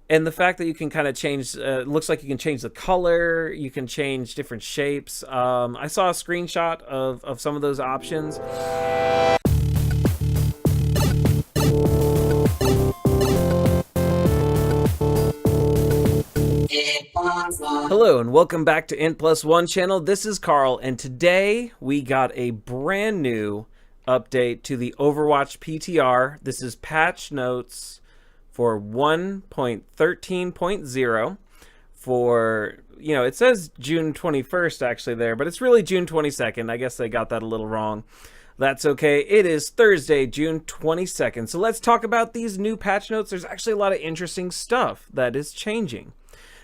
And the fact that you can kind of change, looks like you can change the color, you can change different shapes. I saw a screenshot of some of those options. Hello and welcome back to Int Plus One channel. This is Carl, and today we got a brand new update to the Overwatch PTR. This is patch notes for 1.13.0 for, it says June 21st actually there, but it's really June 22nd. I guess they got that a little wrong. That's okay. It is Thursday, June 22nd. So let's talk about these new patch notes. There's actually a lot of interesting stuff that is changing.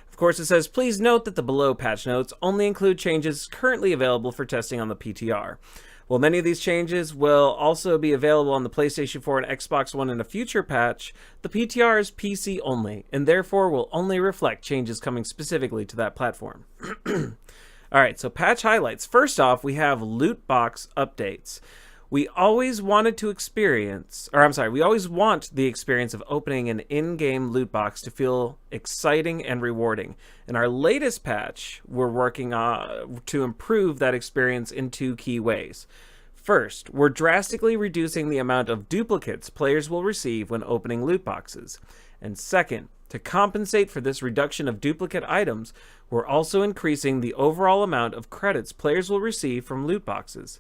Of course, it says, please note that the below patch notes only include changes currently available for testing on the PTR. While many of these changes will also be available on the PlayStation 4 and Xbox One in a future patch, the PTR is PC only, and therefore will only reflect changes coming specifically to that platform. Alright, so patch highlights. First off, we have loot box updates. We always want the experience of opening an in-game loot box to feel exciting and rewarding. In our latest patch, we're working to improve that experience in two key ways. First, we're drastically reducing the amount of duplicates players will receive when opening loot boxes. And second, to compensate for this reduction of duplicate items, we're also increasing the overall amount of credits players will receive from loot boxes.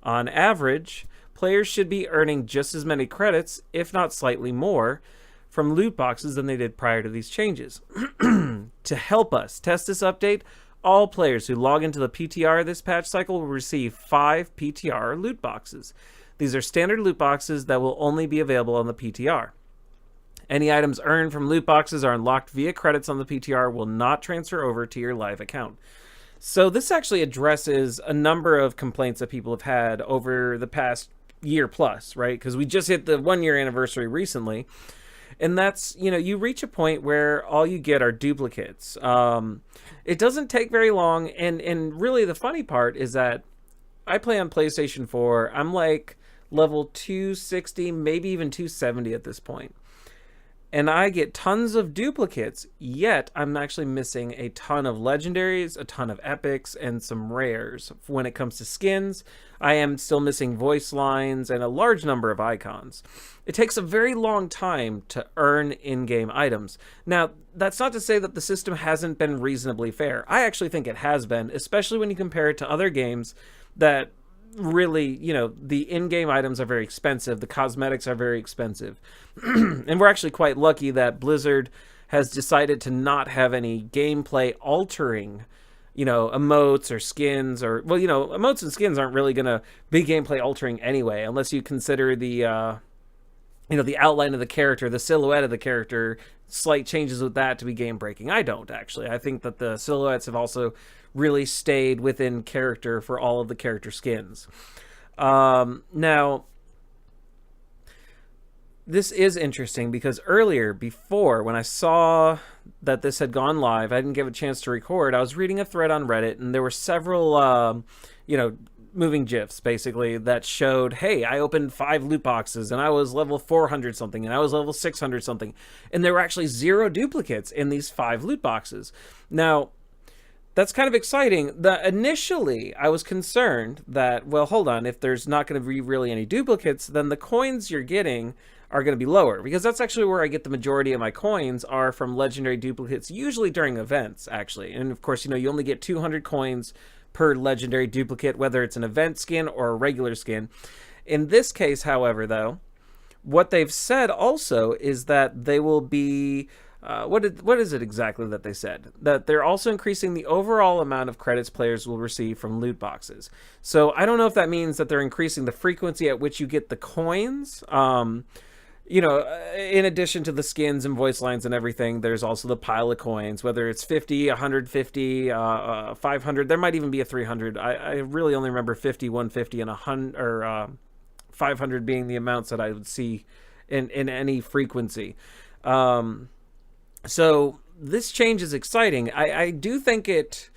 On average, players should be earning just as many credits, if not slightly more, from loot boxes than they did prior to these changes. To help us test this update, all players who log into the PTR this patch cycle will receive 5 PTR loot boxes. These are standard loot boxes that will only be available on the PTR. Any items earned from loot boxes are unlocked via credits on the PTR will not transfer over to your live account. So this actually addresses a number of complaints that people have had over the past year plus, right? Because we just hit the 1-year anniversary recently. And that's, you reach a point where all you get are duplicates. It doesn't take very long. And really the funny part is that I play on PlayStation 4. I'm like level 260, maybe even 270 at this point. And I get tons of duplicates, yet I'm actually missing a ton of legendaries, a ton of epics, and some rares. When it comes to skins, I am still missing voice lines and a large number of icons. It takes a very long time to earn in-game items. Now, that's not to say that the system hasn't been reasonably fair. I actually think it has been, especially when you compare it to other games that really, the in-game items are very expensive. The cosmetics are very expensive. And we're actually quite lucky that Blizzard has decided to not have any gameplay altering, emotes or skins or, emotes and skins aren't really going to be gameplay altering anyway, unless you consider the, the outline of the character, the silhouette of the character, slight changes with that to be game breaking. I don't actually. I think that the silhouettes have also really stayed within character for all of the character skins. Now, this is interesting because before, when I saw that this had gone live, I didn't give a chance to record. I was reading a thread on Reddit, and there were several, moving GIFs, basically, that showed, hey, I opened 5 loot boxes, and I was level 400 something, and I was level 600 something, and there were actually 0 duplicates in these 5 loot boxes. Now, that's kind of exciting. Initially, I was concerned that, well, hold on, if there's not going to be really any duplicates, then the coins you're getting are going to be lower, because that's actually where I get the majority of my coins are from legendary duplicates, usually during events, actually. And of course, you only get 200 coins per legendary duplicate, whether it's an event skin or a regular skin. In this case, however, though, what they've said also is that they will be... what is it exactly that they said? That they're also increasing the overall amount of credits players will receive from loot boxes. So I don't know if that means that they're increasing the frequency at which you get the coins. In addition to the skins and voice lines and everything, there's also the pile of coins, whether it's 50, 150, 500. There might even be a 300. I really only remember 50, 150, and 100 or 500 being the amounts that I would see in any frequency. So this change is exciting. I do think it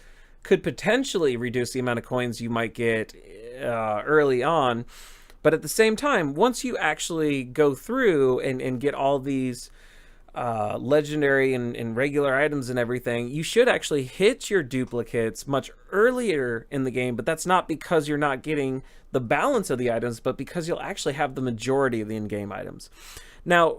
could potentially reduce the amount of coins you might get early on. But at the same time, once you actually go through and get all these legendary and regular items and everything, you should actually hit your duplicates much earlier in the game, but that's not because you're not getting the balance of the items, but because you'll actually have the majority of the in-game items. Now,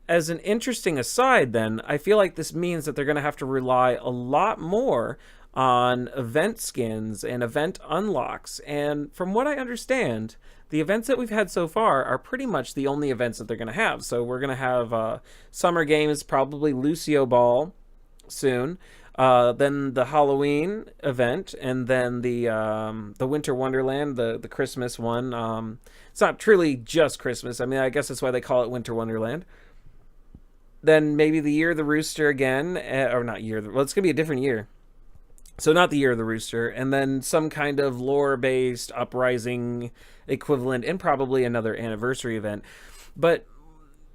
as an interesting aside then, I feel like this means that they're going to have to rely a lot more on event skins and event unlocks. And from what I understand, the events that we've had so far are pretty much the only events that they're going to have. So we're going to have Summer Games, probably Lucio Ball soon, then the Halloween event, and then the Winter Wonderland, the Christmas one. It's not truly just Christmas. I mean, I guess that's why they call it Winter Wonderland. Then maybe the Year of the Rooster again, or not Year of the... Well, it's going to be a different year. So not the Year of the Rooster, and then some kind of lore-based Uprising equivalent, and probably another anniversary event. But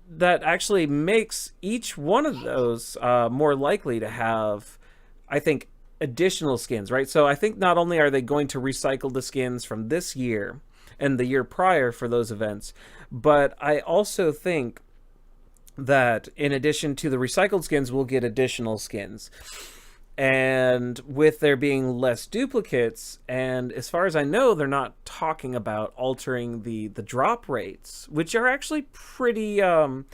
that actually makes each one of those more likely to have, I think, additional skins, right? So I think not only are they going to recycle the skins from this year and the year prior for those events, but I also think that in addition to the recycled skins, we'll get additional skins. And with there being less duplicates, and as far as I know, they're not talking about altering the drop rates, which are actually pretty, the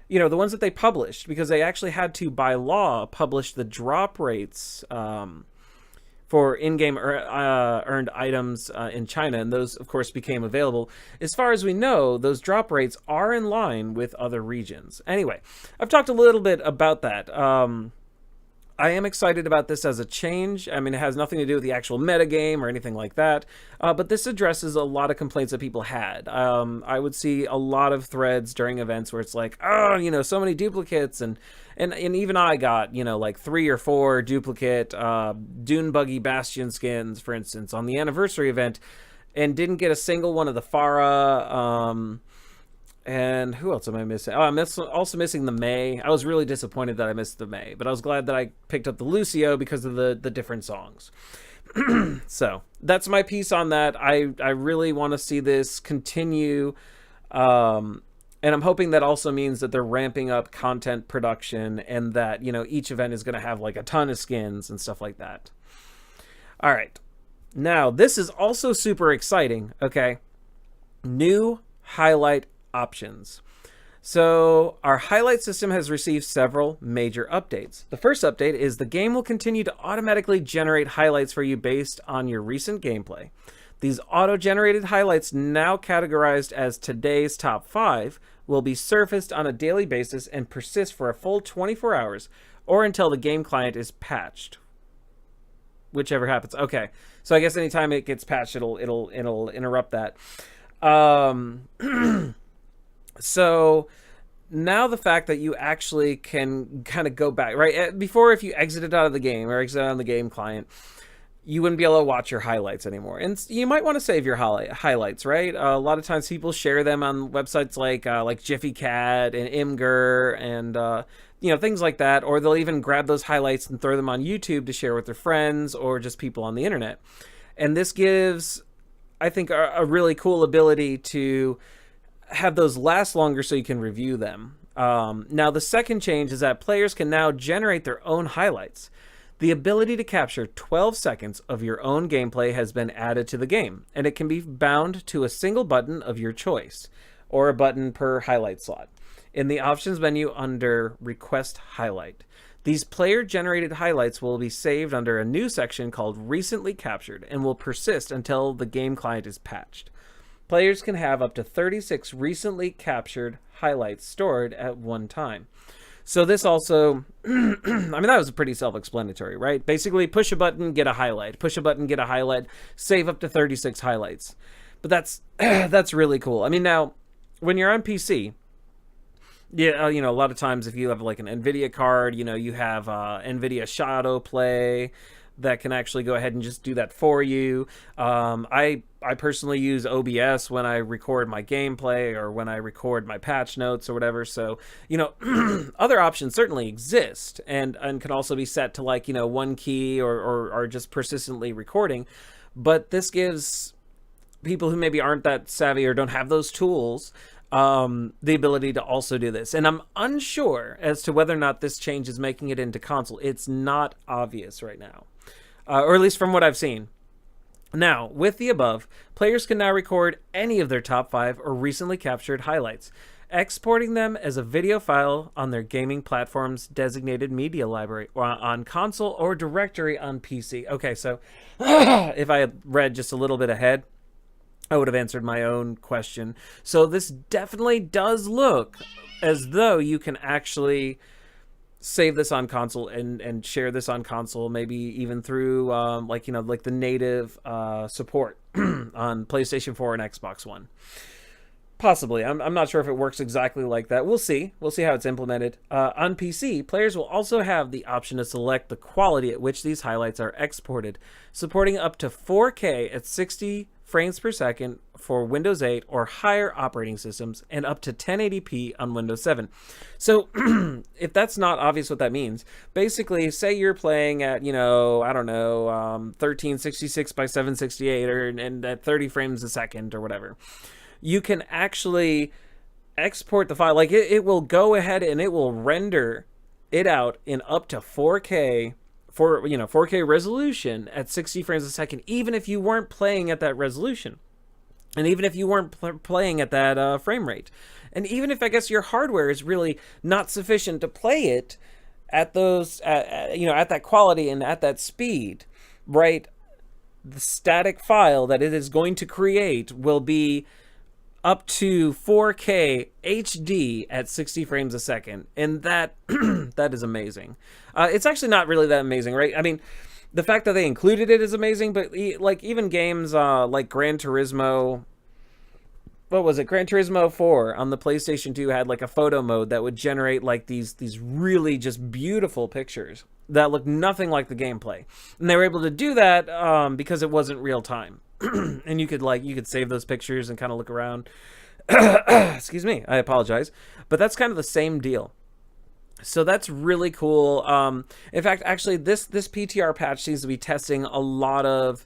ones that they published, because they actually had to, by law, publish the drop rates for in-game earned items in China, and those, of course, became available. As far as we know, those drop rates are in line with other regions. Anyway, I've talked a little bit about that. I am excited about this as a change. I mean, it has nothing to do with the actual metagame or anything like that, but this addresses a lot of complaints that people had. I would see a lot of threads during events where it's like, oh, so many duplicates, and even I got, like 3 or 4 duplicate Dune Buggy Bastion skins, for instance, on the anniversary event, and didn't get a single one of the Farah. And who else am I missing? Oh, I'm also missing the May. I was really disappointed that I missed the May, but I was glad that I picked up the Lucio because of the different songs. So that's my piece on that. I really want to see this continue. And I'm hoping that also means that they're ramping up content production, and that, each event is going to have like a ton of skins and stuff like that. All right. Now, this is also super exciting. Okay. New highlight options. So our highlight system has received several major updates. The first update is the game will continue to automatically generate highlights for you based on your recent gameplay. These auto-generated highlights, now categorized as today's top 5, will be surfaced on a daily basis and persist for a full 24 hours or until the game client is patched. Whichever happens. Okay. So I guess anytime it gets patched, it'll interrupt that. So now the fact that you actually can kind of go back, right? Before, if you exited out of the game or exited on the game client, you wouldn't be able to watch your highlights anymore. And you might want to save your highlights, right? A lot of times people share them on websites like Jiffy Cat and Imgur and, things like that. Or they'll even grab those highlights and throw them on YouTube to share with their friends or just people on the internet. And this gives, I think, a really cool ability to have those last longer so you can review them. Now, the second change is that players can now generate their own highlights. The ability to capture 12 seconds of your own gameplay has been added to the game, and it can be bound to a single button of your choice, or a button per highlight slot, in the options menu under Request Highlight. These player-generated highlights will be saved under a new section called Recently Captured and will persist until the game client is patched. Players can have up to 36 recently captured highlights stored at one time. So this also, I mean, that was pretty self-explanatory, right? Basically, push a button, get a highlight. Push a button, get a highlight. Save up to 36 highlights. But that's really cool. I mean, now, when you're on PC, yeah, a lot of times if you have like an NVIDIA card, you have NVIDIA Shadow Play that can actually go ahead and just do that for you. I personally use OBS when I record my gameplay or when I record my patch notes or whatever. So, other options certainly exist and can also be set to like, one key or just persistently recording. But this gives people who maybe aren't that savvy or don't have those tools the ability to also do this. And I'm unsure as to whether or not this change is making it into console. It's not obvious right now, or at least from what I've seen. Now, with the above, players can now record any of their top 5 or recently captured highlights, exporting them as a video file on their gaming platform's designated media library, or on console or directory on PC. Okay, so if I had read just a little bit ahead, I would have answered my own question. So this definitely does look as though you can actually save this on console and share this on console, maybe even through like the native support on PlayStation 4 and Xbox One. Possibly. I'm not sure if it works exactly like that. We'll see how it's implemented. On PC, players will also have the option to select the quality at which these highlights are exported, supporting up to 4K at 60 frames per second for Windows 8 or higher operating systems, and up to 1080p on Windows 7. So if that's not obvious what that means, basically say you're playing at, 1366 by 768 and at 30 frames a second or whatever. You can actually export the file. Like it will go ahead and it will render it out in up to 4K 4K resolution at 60 frames a second, even if you weren't playing at that resolution, and even if you weren't playing at that frame rate, and even if I guess your hardware is really not sufficient to play it at those at that quality and at that speed, right? The static file that it is going to create will be up to 4K HD at 60 frames a second. And that that is amazing. It's actually not really that amazing, right? I mean, the fact that they included it is amazing, but like even games like Gran Turismo, what was it? Gran Turismo 4 on the PlayStation 2 had like a photo mode that would generate like these really just beautiful pictures that look nothing like the gameplay. And they were able to do that because it wasn't real time. And you could save those pictures and kind of look around. Excuse me, I apologize. But that's kind of the same deal. So that's really cool. In fact, actually, this PTR patch seems to be testing a lot of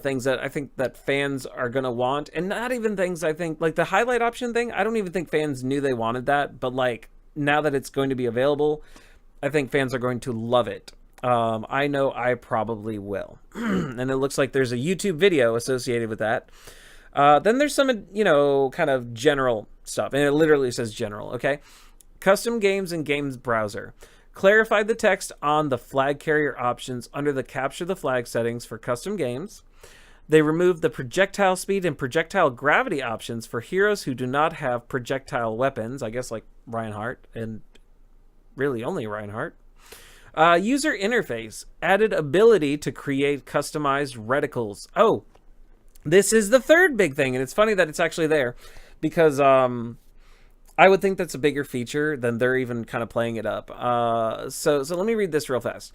things that I think that fans are going to want. And not even things I think, like the highlight option thing, I don't even think fans knew they wanted that. But like now that it's going to be available, I think fans are going to love it. I know I probably will. And it looks like there's a YouTube video associated with that. Then there's some, kind of general stuff. And it literally says general, okay? Custom games and games browser. Clarified the text on the flag carrier options under the capture the flag settings for custom games. They removed the projectile speed and projectile gravity options for heroes who do not have projectile weapons. I guess like Reinhardt, and really only Reinhardt. User interface. Added ability to create customized reticles. Oh, this is the third big thing, and it's funny that it's actually there because I would think that's a bigger feature than they're even kind of playing it up. So let me read this real fast.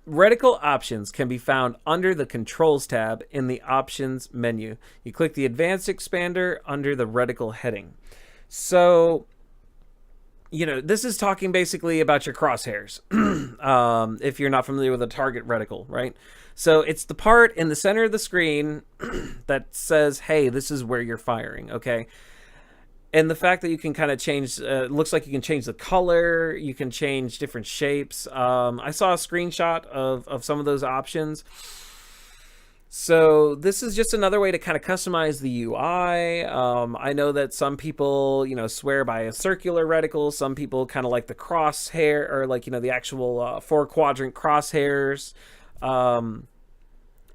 Reticle options can be found under the Controls tab in the Options menu. You click the Advanced Expander under the Reticle heading. So this is talking basically about your crosshairs. If you're not familiar with a target reticle, right? So it's the part in the center of the screen that says, hey, this is where you're firing, okay? And the fact that you can kind of change, looks like you can change the color, you can change different shapes. I saw a screenshot of some of those options. So this is just another way to kind of customize the UI. I know that some people, swear by a circular reticle. Some people kind of like the crosshair, or like, the actual 4-quadrant crosshairs.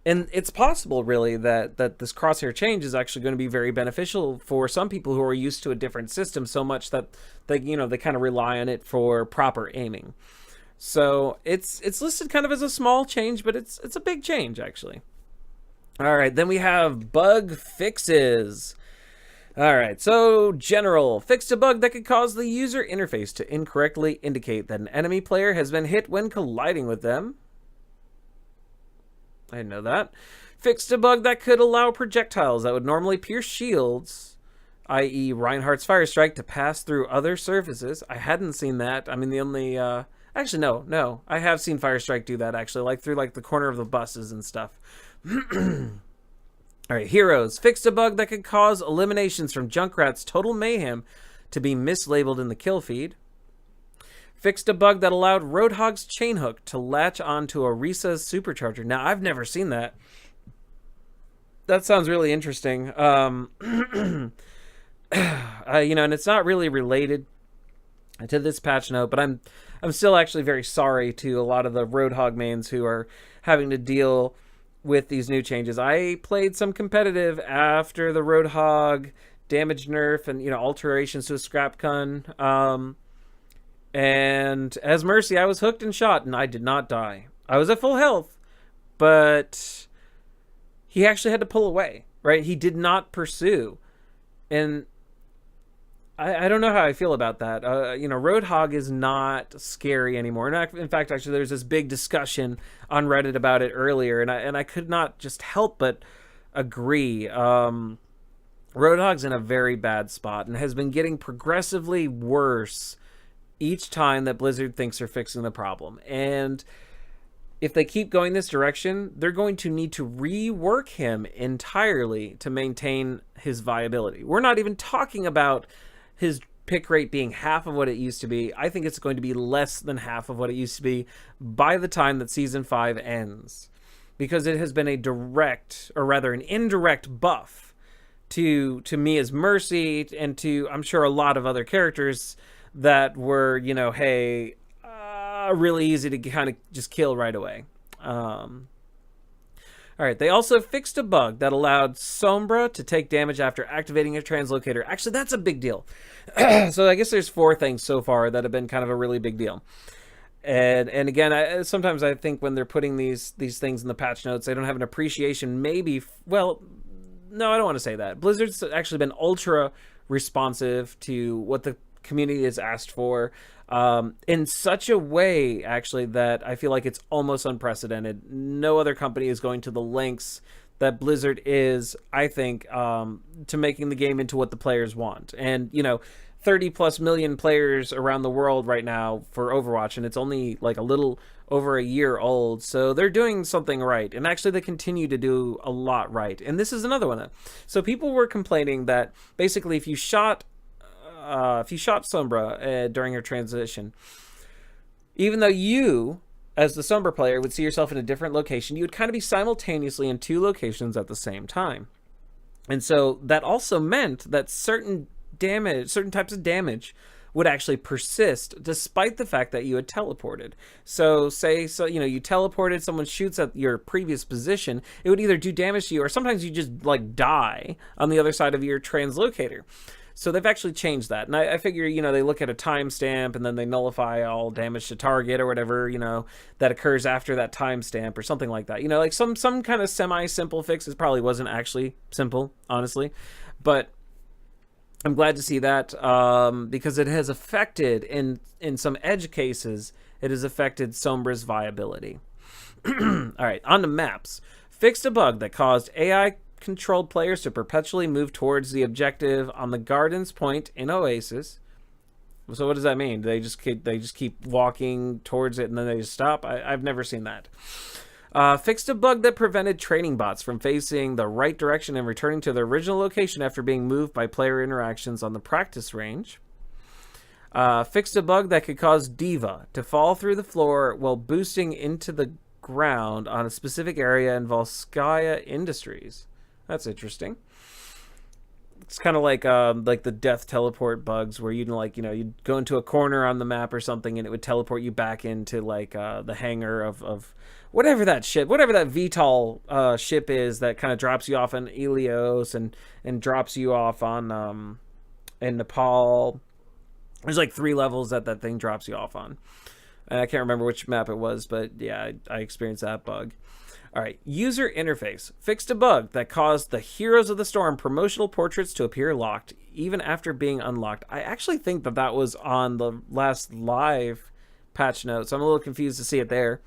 And it's possible, really, that this crosshair change is actually going to be very beneficial for some people who are used to a different system so much that they kind of rely on it for proper aiming. So it's listed kind of as a small change, but it's a big change, actually. All right, then we have bug fixes. All right, so general. Fixed a bug that could cause the user interface to incorrectly indicate that an enemy player has been hit when colliding with them. I didn't know that. Fixed a bug that could allow projectiles that would normally pierce shields, i.e. Reinhardt's Fire Strike, to pass through other surfaces. I hadn't seen that. I mean, the only... Actually, no. I have seen Fire Strike do that, actually, like through like the corner of the buses and stuff. All right, heroes. Fixed a bug that could cause eliminations from Junkrat's Total Mayhem to be mislabeled in the kill feed. Fixed a bug that allowed Roadhog's chainhook to latch onto a Risa's supercharger. Now, I've never seen that. That sounds really interesting. And it's not really related to this patch note, but I'm still actually very sorry to a lot of the Roadhog mains who are having to deal with these new changes. I played some competitive after the Roadhog damage nerf and alterations to a scrap gun. And as Mercy, I was hooked and shot, and I did not die. I was at full health, but he actually had to pull away, right? He did not pursue. And I don't know how I feel about that. Roadhog is not scary anymore. In fact, actually, there's this big discussion on Reddit about it earlier, and I could not just help but agree. Roadhog's in a very bad spot and has been getting progressively worse each time that Blizzard thinks they're fixing the problem. And if they keep going this direction, they're going to need to rework him entirely to maintain his viability. We're not even talking about his pick rate being half of what it used to be. I think it's going to be less than half of what it used to be by the time that Season 5 ends. Because it has been a direct, or rather an indirect buff to me as Mercy and to, I'm sure, a lot of other characters that were, really easy to kind of just kill right away. All right, they also fixed a bug that allowed Sombra to take damage after activating a translocator. Actually, that's a big deal. So I guess there's 4 things so far that have been kind of a really big deal. And again, sometimes I think when they're putting these things in the patch notes, they don't have an appreciation. Maybe, well, no, I don't want to say that. Blizzard's actually been ultra responsive to what the community has asked for, in such a way, actually, that I feel like it's almost unprecedented. No other company is going to the lengths that Blizzard is, I think, to making the game into what the players want. And, 30 plus million players around the world right now for Overwatch, and it's only like a little over a year old, so they're doing something right. And actually, they continue to do a lot right. And this is another one. So people were complaining that basically if you shot Sombra during her transition, even though you, as the Sombra player, would see yourself in a different location, you would kind of be simultaneously in 2 locations at the same time. And so that also meant that certain types of damage would actually persist despite the fact that you had teleported. So you teleported, someone shoots at your previous position, it would either do damage to you or sometimes you just die on the other side of your translocator. So they've actually changed that. And I figure, they look at a timestamp and then they nullify all damage to target or whatever, that occurs after that timestamp or something like that. Like some kind of semi-simple fix. It probably wasn't actually simple, honestly. But I'm glad to see that because it has affected, in some edge cases, it has affected Sombra's viability. All right, on to maps. Fixed a bug that caused AI-controlled players to perpetually move towards the objective on the Garden's Point in Oasis. So what does that mean? They just keep walking towards it and then they just stop? I've never seen that. Fixed a bug that prevented training bots from facing the right direction and returning to their original location after being moved by player interactions on the practice range. Fixed a bug that could cause D.Va to fall through the floor while boosting into the ground on a specific area in Volskaya Industries. That's interesting. It's kind of like the death teleport bugs where you'd go into a corner on the map or something and it would teleport you back into the hangar of whatever that VTOL ship is that kind of drops you off on Helios and drops you off on in Nepal. There's like 3 levels that thing drops you off on. And I can't remember which map it was, but yeah, I experienced that bug. All right, user interface. Fixed a bug that caused the Heroes of the Storm promotional portraits to appear locked, even after being unlocked. I actually think that was on the last live patch notes. I'm a little confused to see it there.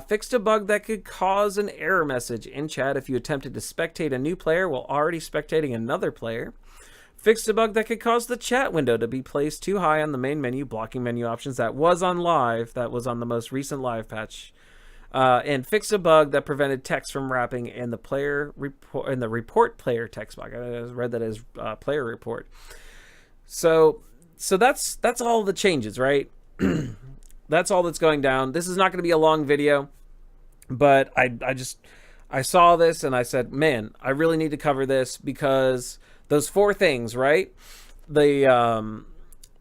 Fixed a bug that could cause an error message in chat if you attempted to spectate a new player while already spectating another player. Fixed a bug that could cause the chat window to be placed too high on the main menu, blocking menu options. That was on live. That was on the most recent live patch. and fixed a bug that prevented text from wrapping in the report player text box. I read that as player report. So that's all the changes, right? That's all that's going down. This is not going to be a long video, but I saw this and I said, man, I really need to cover this because those 4 things, right? The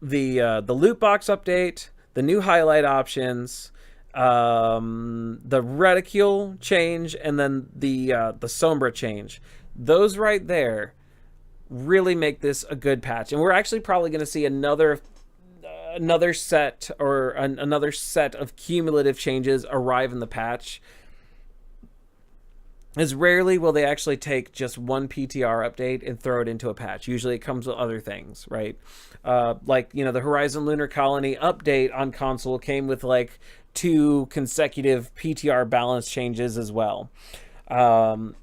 loot box update, the new highlight options, the reticule change, and then the Sombra change. Those right there really make this a good patch, and we're actually probably going to see another set of cumulative changes arrive in the patch. As rarely will they actually take just one PTR update and throw it into a patch. Usually it comes with other things, right? Like, the Horizon Lunar Colony update on console came with like 2 consecutive PTR balance changes as well. And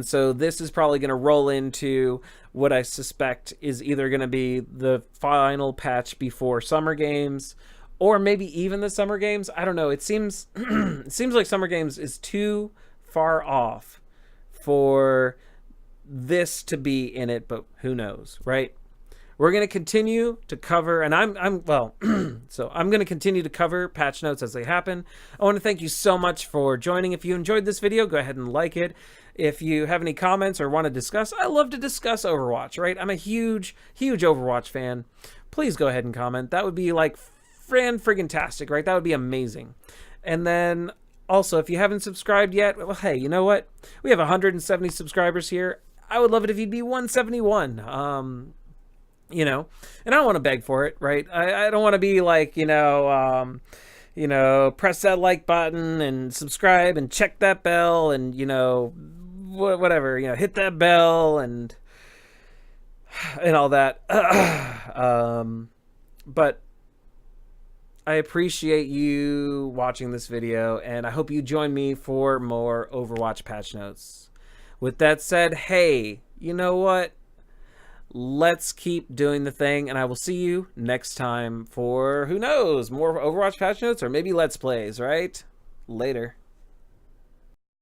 so this is probably going to roll into what I suspect is either going to be the final patch before Summer Games, or maybe even the Summer Games. I don't know. It seems like Summer Games is too far off for this to be in it, but who knows, right? We're going to continue to cover, and so I'm going to continue to cover patch notes as they happen. I want to thank you so much for joining. If you enjoyed this video, go ahead and like it. If you have any comments or want to discuss, I love to discuss Overwatch, right? I'm a huge Overwatch fan. Please go ahead and comment. That would be like friggin-tastic, right? That would be amazing. And then also, if you haven't subscribed yet, well, hey, you know what? We have 170 subscribers here. I would love it if you'd be 171. And I don't want to beg for it, right? I don't want to be like, press that like button and subscribe and check that bell and, whatever, hit that bell and all that. But I appreciate you watching this video, and I hope you join me for more Overwatch patch notes. With that said, hey, you know what? Let's keep doing the thing, and I will see you next time for, who knows, more Overwatch patch notes or maybe Let's Plays, right? Later.